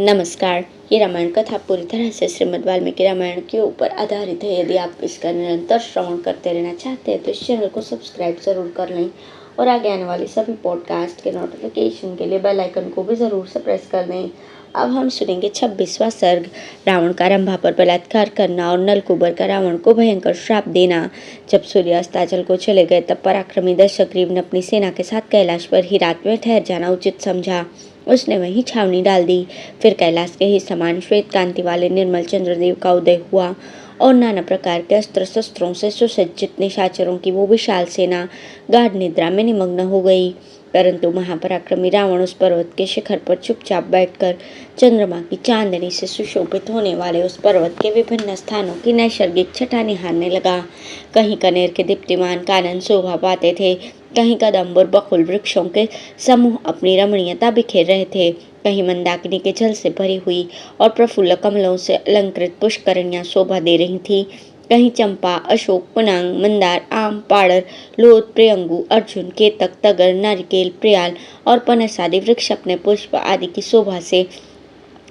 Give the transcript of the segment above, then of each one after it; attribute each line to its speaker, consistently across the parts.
Speaker 1: नमस्कार। ये रामायण कथा पूरी तरह से श्रीमद् वाल्मीकि रामायण के ऊपर आधारित है। यदि आप इसका निरंतर श्रवण करते रहना चाहते हैं तो इस चैनल को सब्सक्राइब जरूर कर लें और आगे आने वाली सभी पॉडकास्ट के नोटिफिकेशन के लिए बेल आइकन को भी ज़रूर से प्रेस कर दें। अब हम सुनेंगे 26वां सर्ग, रावण का रंभा पर बलात्कार करना और नलकूबर का रावण को भयंकर श्राप देना। जब सूर्य अस्ताचल को चले गए तब पराक्रमी दशग्रीव ने अपनी सेना के साथ कैलाश पर ही रात में ठहर जाना उचित समझा। उसने वहीं छावनी डाल दी। फिर कैलाश के ही समान श्वेत कांति वाले निर्मल चंद्रदेव का उदय हुआ और नाना प्रकार के अस्त्र शस्त्रों से सुसज्जित निशाचरों की वो विशाल सेना गाढ़ निद्रा में निमग्न हो गई। परंतु महापराक्रमी रावण उस पर्वत के शिखर पर चुपचाप बैठकर चंद्रमा की चांदनी से सुशोभित होने वाले उस पर्वत के विभिन्न स्थानों की नैसर्गिक छटा निहारने लगा। कहीं कनेर के दीप्तिमान कानन शोभा पाते थे, कहीं कदम्ब और बकुल वृक्षों के समूह अपनी रमणीयता बिखेर रहे थे, कहीं मंदाकिनी के जल से भरी हुई और प्रफुल्ल कमलों से अलंकृत पुष्करणियां शोभा दे रही थीं, कहीं चंपा, अशोक, पुनांग, मंदार, आम, पाड़र, लोध, प्रियंगु, अर्जुन, केतक, तगर, नारिकेल, प्रियाल और पनस आदि वृक्ष अपने पुष्प आदि की शोभा से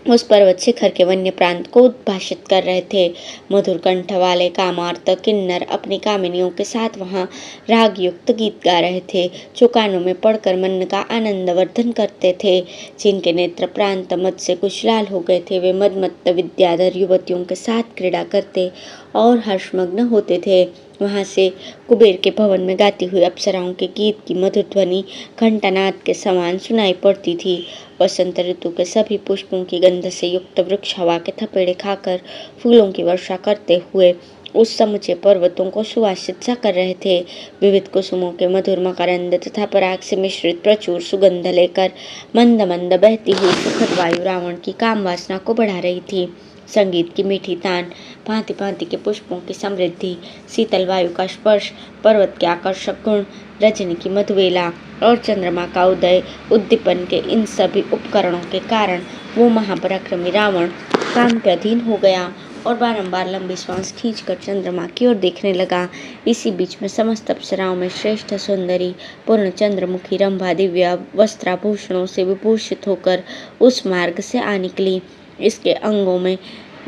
Speaker 1: उस पर्वत शिखर के वन्य प्रांत को उद्भाषित कर रहे थे। मधुर कंठ वाले कामार्त किन्नर अपनी कामिनियों के साथ वहां राग युक्त गीत गा रहे थे, जो कानों में पड़कर मन का आनंद वर्धन करते थे। जिनके नेत्र प्रांत मद से कुछ लाल हो गए थे, वे मदमत्त विद्याधर युवतियों के साथ क्रीड़ा करते और हर्षमग्न होते थे। वहां से कुबेर के भवन में गाती हुई अप्सराओं के गीत की मधुर ध्वनि घंटानाद के समान सुनाई पड़ती थी। वसंत ऋतु के सभी पुष्पों की गंध से युक्त वृक्ष हवा के थपेड़े खाकर फूलों की वर्षा करते हुए उस समूचे पर्वतों को सुवासित सा कर रहे थे। विविध कुसुमों के मधुर मकरंद तथा पराग से मिश्रित प्रचुर सुगंध लेकर मंद मंद बहती हुई सुखद वायु रावण की काम वासना को बढ़ा रही थी। संगीत की मीठी तान, भांति भांति के पुष्पों की समृद्धि, शीतल वायु का स्पर्श, पर्वत के आकर्षक गुण, रजनी की मधुवेला और चंद्रमा का उदय उद्दीपन के इन सभी उपकरणों के कारण वो महापराक्रमी रावण काम के अधीन हो गया और बारंबार लंबी श्वास खींचकर चंद्रमा की ओर देखने लगा। इसी बीच में समस्त अप्सराओं में श्रेष्ठ सुंदरी पूर्ण चंद्रमुखी रंभा दिव्य वस्त्राभूषणों से विभूषित होकर उस मार्ग से आ निकली। इसके अंगों में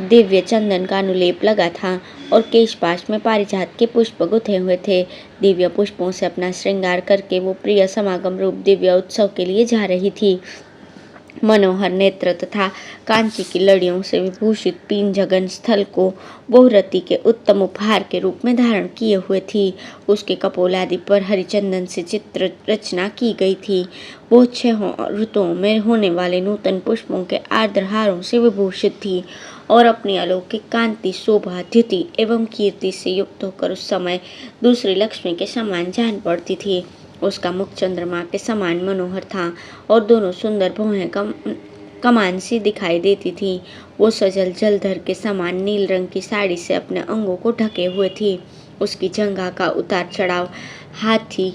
Speaker 1: दिव्य चंदन का अनुलेप लगा था और केशपाश में पारिजात के पुष्प गुथे हुए थे। दिव्य पुष्पों से अपना श्रृंगार करके वो प्रिय समागम रूप दिव्य उत्सव के लिए जा रही थी। मनोहर नेत्र तथा कांची की लड़ियों से विभूषित पीन स्थल को बहुरती के उत्तम उपहार के रूप में धारण किए हुए थी। उसके कपोल आदि पर हरिचंदन से चित्र रचना की गई थी। वो 6 ऋतुओं में होने वाले नूतन पुष्पों के आर्द्रहारों से विभूषित थी और अपनी अलौकिक कांति, शोभा, द्युति एवं कीर्ति से युक्त होकर उस समय दूसरी लक्ष्मी के समान जान पड़ती थी। उसका मुख चंद्रमा के समान मनोहर था और दोनों सुंदर भौहें कमान सी दिखाई देती थी। वो सजल जलधर के समान नील रंग की साड़ी से अपने अंगों को ढके हुए थी। उसकी जंघा का उतार चढ़ाव हाथी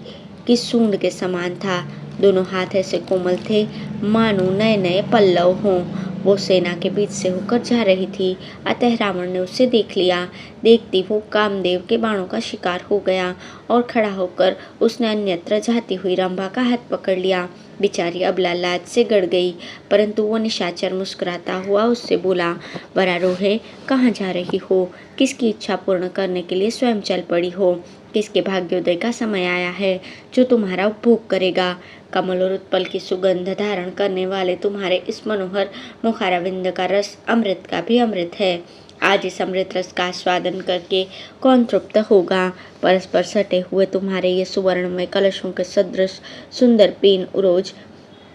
Speaker 1: की सूंड के समान था। दोनों हाथ ऐसे कोमल थे मानो नए नए पल्लव हों। वो सेना के बीच से होकर जा रही थी, अतः रावण ने उसे देख लिया। देखती वो कामदेव के बाणों का शिकार हो गया और खड़ा होकर उसने अन्यत्र जाती हुई रंभा का हाथ पकड़ लिया। बेचारी अबला लाज से गड़ गई, परंतु वो निशाचर मुस्कुराता हुआ उससे बोला, वरारोहे, कहाँ जा रही हो? किसकी इच्छा पूर्ण करने के लिए स्वयं चल पड़ी हो? किसके भाग्योदय का समय आया है जो तुम्हारा उपभोग करेगा? कमल और उत्पल की सुगंध धारण करने वाले तुम्हारे इस मनोहर मुखारविंद का रस अमृत का भी अमृत है। आज इस अमृत रस का आस्वादन करके कौन तृप्त होगा? परस्पर सटे हुए तुम्हारे ये सुवर्णमय कलशों के सदृश सुंदर पीन उरोज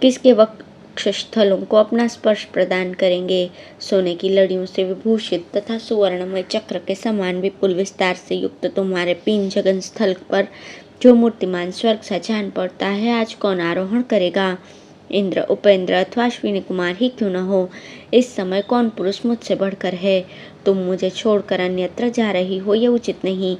Speaker 1: किसके वक्षस्थलों को अपना स्पर्श प्रदान करेंगे? सोने की लड़ियों से विभूषित तथा सुवर्णमय चक्र के समान विपुल विस्तार से युक्त तुम्हारे पीन जगन स्थल पर जो मूर्तिमान स्वर्ग सा जान पड़ता है, आज कौन आरोहण करेगा? इंद्र, उपेंद्र अथवा अश्विनी कुमार ही क्यों न हो, इस समय कौन पुरुष मुझसे बढ़कर है? तुम मुझे छोड़कर अन्यत्र जा रही हो, ये उचित नहीं।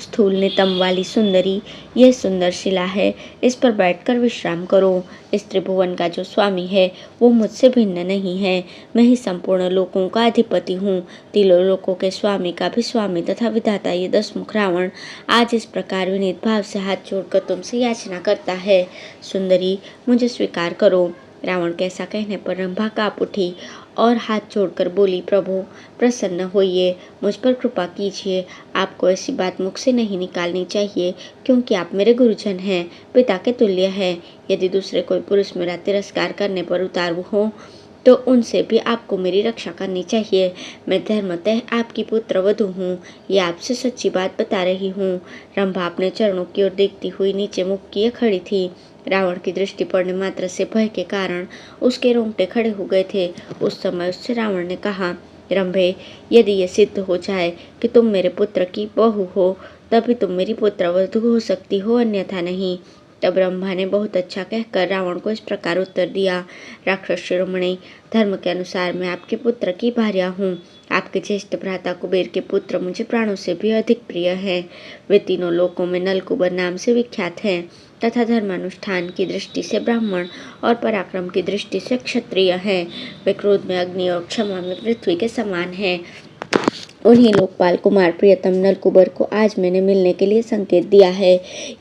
Speaker 1: स्थूल नितंब वाली सुंदरी, यह सुंदर शिला है, इस पर बैठकर विश्राम करो। इस त्रिभुवन का जो स्वामी है वो मुझसे भिन्न नहीं है। मैं ही संपूर्ण लोकों का अधिपति हूँ, तीनों लोकों के स्वामी का भी स्वामी तथा विधाता ये 10 मुख रावण आज इस प्रकार विनीत भाव से हाथ जोड़कर तुमसे याचना करता है। सुंदरी, मुझे स्वीकार करो। रावण के ऐसा कहने पर रंभा काँप उठी और हाथ जोड़कर बोली, प्रभु प्रसन्न होइए, मुझ पर कृपा कीजिए। आपको ऐसी बात मुख से नहीं निकालनी चाहिए, क्योंकि आप मेरे गुरुजन हैं, पिता के तुल्य हैं। यदि दूसरे कोई पुरुष मेरा तिरस्कार करने पर उतारू हो तो उनसे भी आपको मेरी रक्षा करनी चाहिए। मैं धर्मतः आपकी पुत्र वधू हूँ, ये आपसे सच्ची बात बता रही हूँ। रंभा अपने चरणों की ओर देखती हुई नीचे मुख किए खड़ी थी। रावण की दृष्टि पड़ने मात्र से भय के कारण उसके रोंगटे खड़े हो गए थे। उस समय उससे रावण ने कहा, रंभे, यदि ये सिद्ध हो जाए कि तुम मेरे पुत्र की बहू हो, तभी तुम मेरी पुत्रवधू हो सकती हो, अन्यथा नहीं। तब रंभा ने बहुत अच्छा कहकर रावण को इस प्रकार उत्तर दिया, राक्षस शिरोमणि, धर्म के अनुसार मैं आपके पुत्र की भार्या हूँ। आपके ज्येष्ठ भ्राता कुबेर के पुत्र मुझे प्राणों से भी अधिक प्रिय हैं। वे तीनों लोकों में नलकुबर नाम से विख्यात हैं तथा धर्मानुष्ठान की दृष्टि से ब्राह्मण और पराक्रम की दृष्टि से क्षत्रिय हैं। वे क्रोध में अग्नि और क्षमा में पृथ्वी के समान हैं। उन्हीं लोकपाल कुमार प्रियतम नलकुबर को आज मैंने मिलने के लिए संकेत दिया है।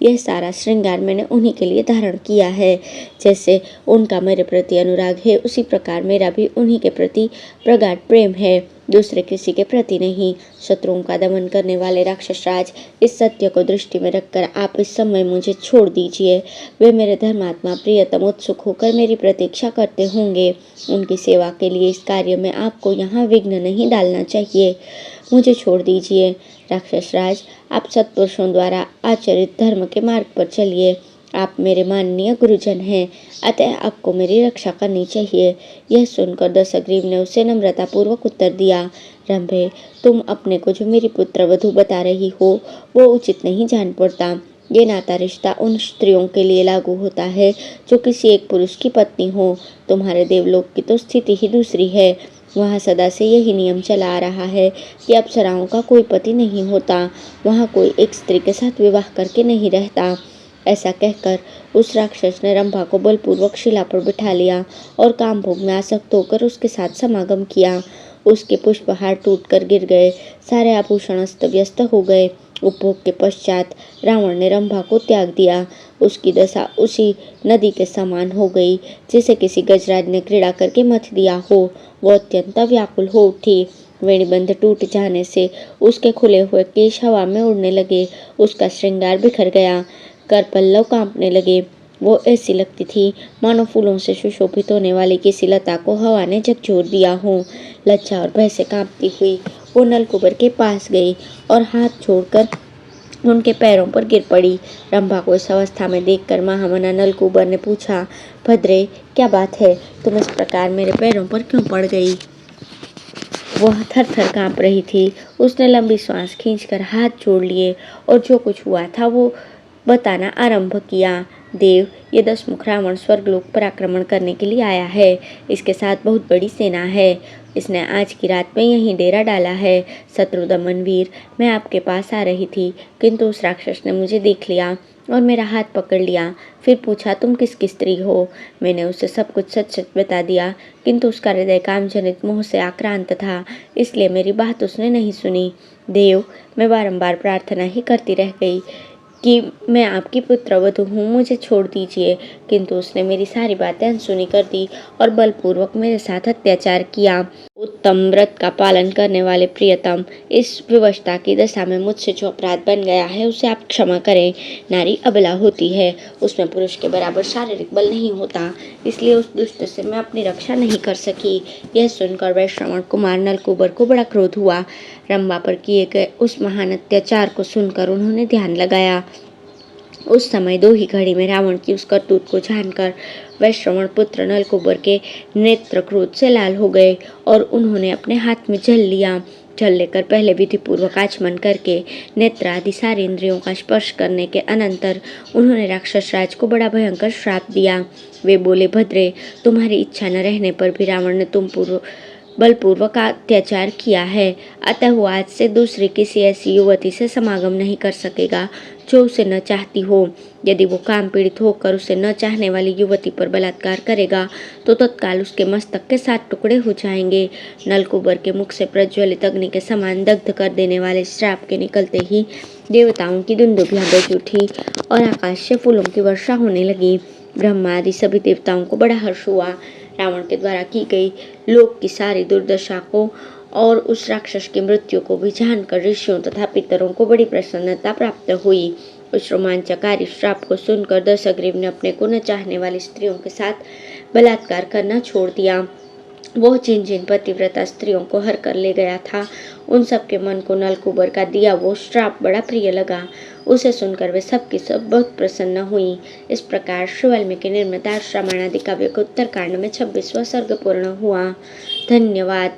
Speaker 1: यह सारा श्रृंगार मैंने उन्हीं के लिए धारण किया है। जैसे उनका मेरे प्रति अनुराग है, उसी प्रकार मेरा भी उन्हीं के प्रति प्रगाढ़ प्रेम है, दूसरे किसी के प्रति नहीं। शत्रुओं का दमन करने वाले राक्षस राज, इस सत्य को दृष्टि में रखकर आप इस समय मुझे छोड़ दीजिए। वे मेरे धर्मात्मा प्रियतम उत्सुक होकर मेरी प्रतीक्षा करते होंगे। उनकी सेवा के लिए इस कार्य में आपको यहाँ विघ्न नहीं डालना चाहिए। मुझे छोड़ दीजिए। राक्षस राज, आप सत्पुरुषों द्वारा आचरित धर्म के मार्ग पर चलिए। आप मेरे माननीय गुरुजन हैं, अतः आपको मेरी रक्षा करनी चाहिए। यह सुनकर दशग्रीव ने उसे नम्रतापूर्वक उत्तर दिया, रंभे, तुम अपने को जो मेरी पुत्र वधू बता रही हो, वो उचित नहीं जान पड़ता। ये नाता रिश्ता उन स्त्रियों के लिए लागू होता है जो किसी एक पुरुष की पत्नी हो। तुम्हारे देवलोक की तो स्थिति ही दूसरी है। वहाँ सदा से यही नियम चला आ रहा है कि अप्सराओं का कोई पति नहीं होता। वहाँ कोई एक स्त्री के साथ विवाह करके नहीं रहता। ऐसा कहकर उस राक्षस ने रंभा को बलपूर्वक शिला पर बिठा लिया और कामभोग में आसक्त होकर उसके साथ समागम किया। उसके पुष्पहार टूटकर गिर गए, सारे आभूषण अस्त व्यस्त हो गए। उपभोग के पश्चात रावण ने रंभा को त्याग दिया। उसकी दशा उसी नदी के समान हो गई जिसे किसी गजराज ने क्रीड़ा करके मथ दिया हो। वो अत्यंत व्याकुल हो उठी। वेणीबंध टूट जाने से उसके खुले हुए केश हवा में उड़ने लगे। उसका श्रृंगार बिखर गया, कर पल्लव कांपने लगे। वो ऐसी लगती थी मानो फूलों से सुशोभित होने वाली किसी लता को हवा ने झकझोर दिया हो। लज्जा और भय से कांपती हुई वो नलकुबर के पास गई और हाथ छोड़कर उनके पैरों पर गिर पड़ी। रंभा को इस अवस्था में देखकर महामना नलकुबर ने पूछा, भद्रे, क्या बात है? तुम इस प्रकार मेरे पैरों पर क्यों पड़ गई? वह थर-थर कांप रही थी। उसने लंबी सांस खींचकर हाथ जोड़ लिए और जो कुछ हुआ था वो बताना आरंभ किया। देव, ये दशमुख रावण स्वर्गलोक पर आक्रमण करने के लिए आया है। इसके साथ बहुत बड़ी सेना है। इसने आज की रात में यहीं डेरा डाला है। शत्रुदमन वीर, मैं आपके पास आ रही थी, किंतु उस राक्षस ने मुझे देख लिया और मेरा हाथ पकड़ लिया। फिर पूछा, तुम किसकी स्त्री हो? मैंने उसे सब कुछ सच सच बता दिया, किंतु उसका हृदय काम जनित मोह से आक्रांत था, इसलिए मेरी बात उसने नहीं सुनी। देव, मैं बारंबार प्रार्थना ही करती रह गई कि मैं आपकी पुत्रवधू हूँ, मुझे छोड़ दीजिए, किंतु उसने मेरी सारी बातें अनसुनी कर दी और बलपूर्वक मेरे साथ अत्याचार किया। उत्तम व्रत का पालन करने वाले प्रियतम, इस विवशता की दशा में मुझसे जो अपराध बन गया है उसे आप क्षमा करें। नारी अबला होती है, उसमें पुरुष के बराबर शारीरिक बल नहीं होता, इसलिए उस दुष्ट से मैं अपनी रक्षा नहीं कर सकी। यह सुनकर वैश्रवण कुमार नलकुबर को बड़ा क्रोध हुआ। रंभा पर किए गए उस महान अत्याचार को सुनकर उन्होंने ध्यान लगाया। उस समय दो ही घड़ी में रावण की उस करतूत को जानकर वैश्रवण पुत्र नलकुबर के नेत्र क्रोध से लाल हो गए और उन्होंने अपने हाथ में जल लिया। जल लेकर पहले विधि पूर्वक आचमन करके नेत्र आदि सारी इंद्रियों का स्पर्श करने के अनंतर उन्होंने राक्षस राज को बड़ा भयंकर श्राप दिया। वे बोले, भद्रे, तुम्हारी इच्छा न रहने पर भी रावण ने तुम बलपूर्वक अत्याचार किया है, अतः वो आज से दूसरी किसी ऐसी युवती से समागम नहीं कर सकेगा जो उसे न चाहती हो। यदि वो काम पीड़ित होकर उसे न चाहने वाली युवती पर बलात्कार करेगा तो तत्काल उसके मस्तक के 7 टुकड़े हो जाएंगे। नलकुबर के मुख से प्रज्वलित अग्नि के समान दग्ध कर देने वाले श्राप के निकलते ही देवताओं की दुंदुभियां बज उठी और आकाश से फूलों की वर्षा होने लगी। ब्रह्मा आदि सभी देवताओं को बड़ा हर्ष हुआ। रावण के द्वारा की गई लोक की सारी दुर्दशा को और उस राक्षस की मृत्यु को भी जानकर ऋषियों तथा पितरों को बड़ी प्रसन्नता प्राप्त हुई। उस रोमांचकारी श्राप को सुनकर दशग्रीव ने अपने को न चाहने वाली स्त्रियों के साथ बलात्कार करना छोड़ दिया। वो जिन जिन पतिव्रता स्त्रियों को हर कर ले गया था, उन सब के मन को नलकूबर का दिया वो श्राप बड़ा प्रिय लगा। उसे सुनकर वे सबकी सब बहुत प्रसन्न हुई। इस प्रकार श्री वाल्मीकि निर्मित रामायण आदि काव्य के उत्तरकांड में 26वां सर्ग पूर्ण हुआ। धन्यवाद।